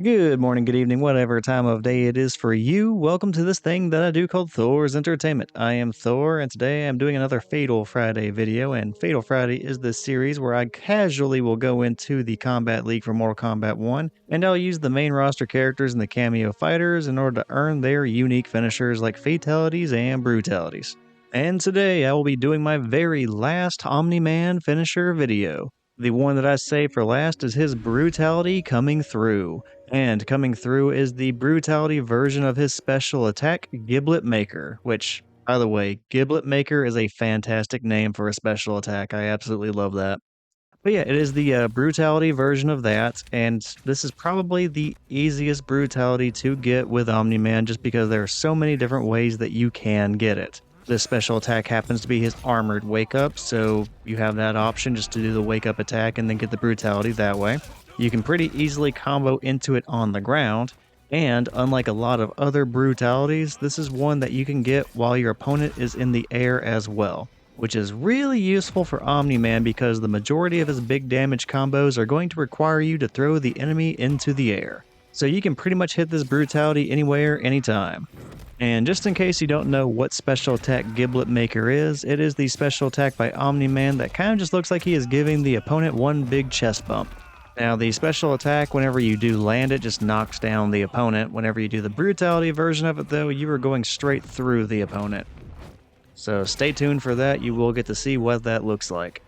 Good morning, good evening, whatever time of day it is for you. Welcome to this thing that I do called Thor's Entertainment. I am Thor, and today I'm doing another Fatal Friday video. And Fatal Friday is the series where I casually will go into the Kombat League for Mortal Kombat 1, and I'll use the main roster characters and the cameo fighters in order to earn their unique finishers like fatalities and brutalities. And today I will be doing my very last Omni-Man finisher video. The one that I saved for last is his Brutality Coming Through. And coming through is the Brutality version of his special attack, Giblet Maker, which, by the way, Giblet Maker is a fantastic name for a special attack. I absolutely love that. But yeah, it is the Brutality version of that, and this is probably the easiest Brutality to get with Omni-Man just because there are so many different ways that you can get it. This special attack happens to be his armored wake up, so you have that option just to do the wake up attack and then get the Brutality that way. You can pretty easily combo into it on the ground, and unlike a lot of other Brutalities, this is one that you can get while your opponent is in the air as well, which is really useful for Omni-Man because the majority of his big damage combos are going to require you to throw the enemy into the air. So you can pretty much hit this Brutality anywhere, anytime. And just in case you don't know what special attack Giblet Maker is, it is the special attack by Omni-Man that kind of just looks like he is giving the opponent one big chest bump. Now the special attack, whenever you do land it, just knocks down the opponent. Whenever you do the Brutality version of it though, you are going straight through the opponent. So stay tuned for that, you will get to see what that looks like.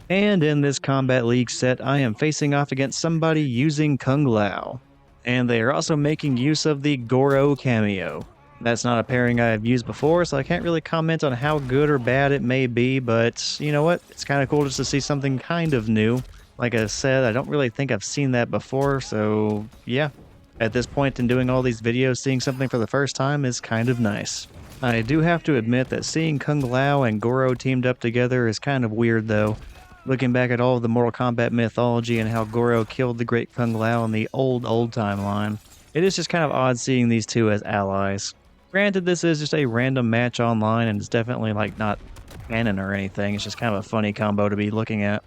And in this Kombat League set, I am facing off against somebody using Kung Lao. And they are also making use of the Goro cameo. That's not a pairing I have used before, so I can't really comment on how good or bad it may be, but you know what? It's kind of cool just to see something kind of new. Like I said, I don't really think I've seen that before, so yeah. At this point in doing all these videos, seeing something for the first time is kind of nice. I do have to admit that seeing Kung Lao and Goro teamed up together is kind of weird though. Looking back at all of the Mortal Kombat mythology and how Goro killed the great Kung Lao in the old timeline, it is just kind of odd seeing these two as allies. Granted, this is just a random match online and it's definitely like not canon or anything, it's just kind of a funny combo to be looking at.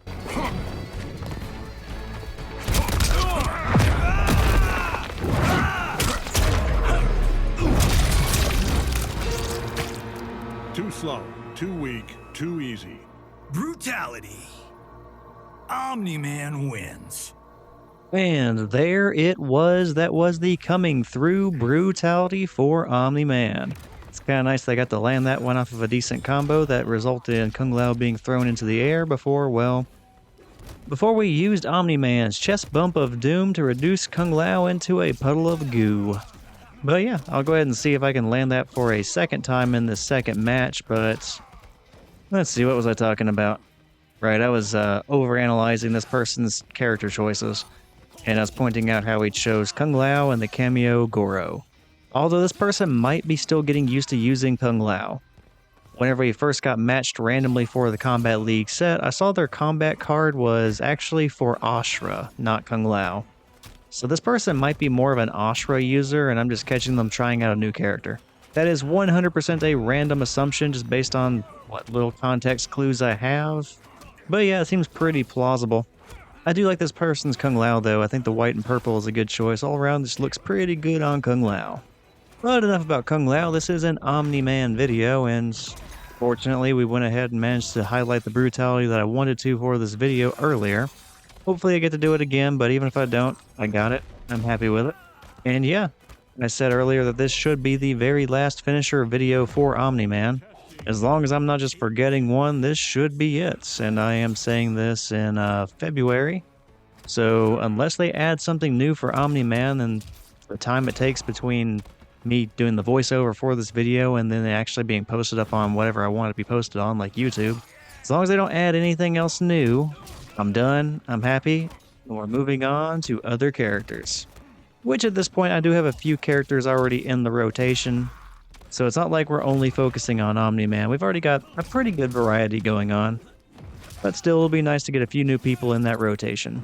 Too slow, too weak, too easy. Brutality. Omni-Man wins. And there it was, that was the coming through Brutality for Omni-Man. It's kind of nice they got to land that one off of a decent combo that resulted in Kung Lao being thrown into the air before we used Omni-Man's chest bump of doom to reduce Kung Lao into a puddle of goo. But yeah, I'll go ahead and see if I can land that for a second time in this second match, but let's see, what was I talking about? Right, I was overanalyzing this person's character choices. And I was pointing out how he chose Kung Lao and the cameo Goro. Although this person might be still getting used to using Kung Lao. Whenever he first got matched randomly for the Kombat League set, I saw their combat card was actually for Ashra, not Kung Lao. So this person might be more of an Ashra user, and I'm just catching them trying out a new character. That is 100% a random assumption just based on what little context clues I have. But yeah, it seems pretty plausible. I do like this person's Kung Lao though. I think the white and purple is a good choice. All around this looks pretty good on Kung Lao. But enough about Kung Lao. This is an Omni-Man video, and fortunately we went ahead and managed to highlight the Brutality that I wanted to for this video earlier. Hopefully I get to do it again, but even if I don't, I got it. I'm happy with it. And yeah, I said earlier that this should be the very last finisher video for Omni-Man. As long as I'm not just forgetting one, this should be it. And I am saying this in February. So unless they add something new for Omni-Man and the time it takes between me doing the voiceover for this video and then actually being posted up on whatever I want it to be posted on, like YouTube. As long as they don't add anything else new, I'm done, I'm happy, and we're moving on to other characters. Which at this point I do have a few characters already in the rotation. So it's not like we're only focusing on Omni-Man. We've already got a pretty good variety going on. But still, it'll be nice to get a few new people in that rotation.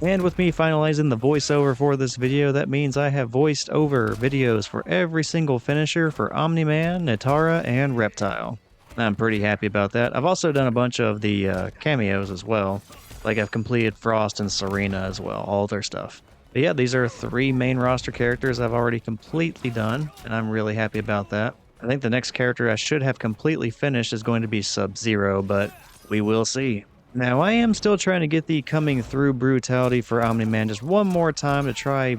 And with me finalizing the voiceover for this video, that means I have voiced over videos for every single finisher for Omni-Man, Natara, and Reptile. I'm pretty happy about that. I've also done a bunch of the cameos as well. Like I've completed Frost and Serena as well, all their stuff. But yeah, these are 3 main roster characters I've already completely done, and I'm really happy about that. I think the next character I should have completely finished is going to be Sub-Zero, but we will see. Now, I am still trying to get the coming through brutality for Omni-Man just one more time to try,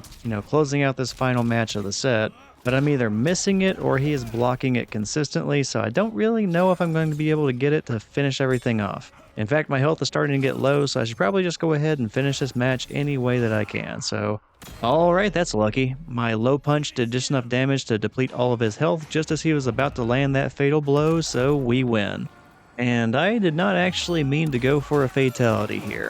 closing out this final match of the set, but I'm either missing it or he is blocking it consistently, so I don't really know if I'm going to be able to get it to finish everything off. In fact, my health is starting to get low, so I should probably just go ahead and finish this match any way that I can. So, alright, that's lucky. My low punch did just enough damage to deplete all of his health just as he was about to land that fatal blow, so we win. And I did not actually mean to go for a fatality here.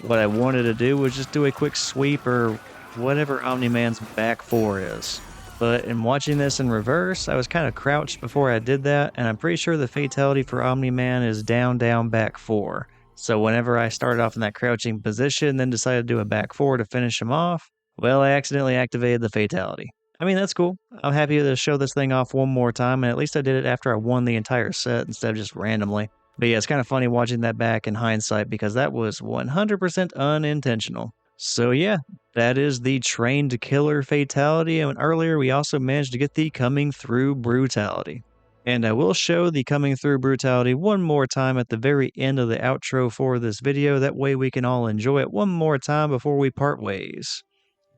What I wanted to do was just do a quick sweep or whatever Omni-Man's back 4 is. But in watching this in reverse, I was kind of crouched before I did that, and I'm pretty sure the fatality for Omni-Man is down, down, back 4. So whenever I started off in that crouching position, then decided to do a back 4 to finish him off, well, I accidentally activated the fatality. I mean, that's cool. I'm happy to show this thing off one more time, and at least I did it after I won the entire set instead of just randomly. But yeah, it's kind of funny watching that back in hindsight because that was 100% unintentional. So yeah, that is the trained killer fatality, and earlier we also managed to get the coming through brutality. And I will show the coming through brutality one more time at the very end of the outro for this video, that way we can all enjoy it one more time before we part ways.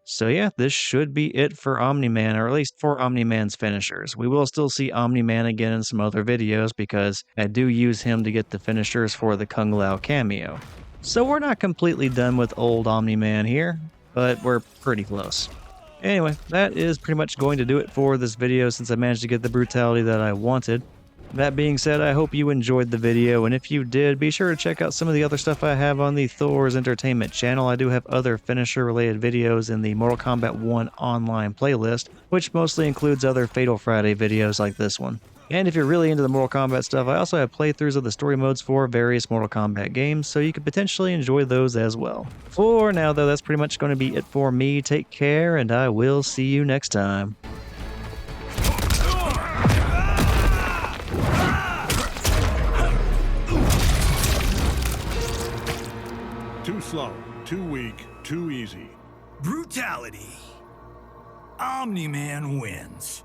So yeah, this should be it for Omni-Man, or at least for Omni-Man's finishers. We will still see Omni-Man again in some other videos because I do use him to get the finishers for the Kung Lao kameo. So we're not completely done with old Omni-Man here, but we're pretty close. Anyway, that is pretty much going to do it for this video since I managed to get the brutality that I wanted. That being said, I hope you enjoyed the video, and if you did, be sure to check out some of the other stuff I have on the Thor's Entertainment channel. I do have other finisher-related videos in the Mortal Kombat 1 online playlist, which mostly includes other Fatal Friday videos like this one. And if you're really into the Mortal Kombat stuff, I also have playthroughs of the story modes for various Mortal Kombat games, so you could potentially enjoy those as well. For now, though, that's pretty much going to be it for me. Take care, and I will see you next time. Too slow, too weak, too easy. Brutality. Omni-Man wins.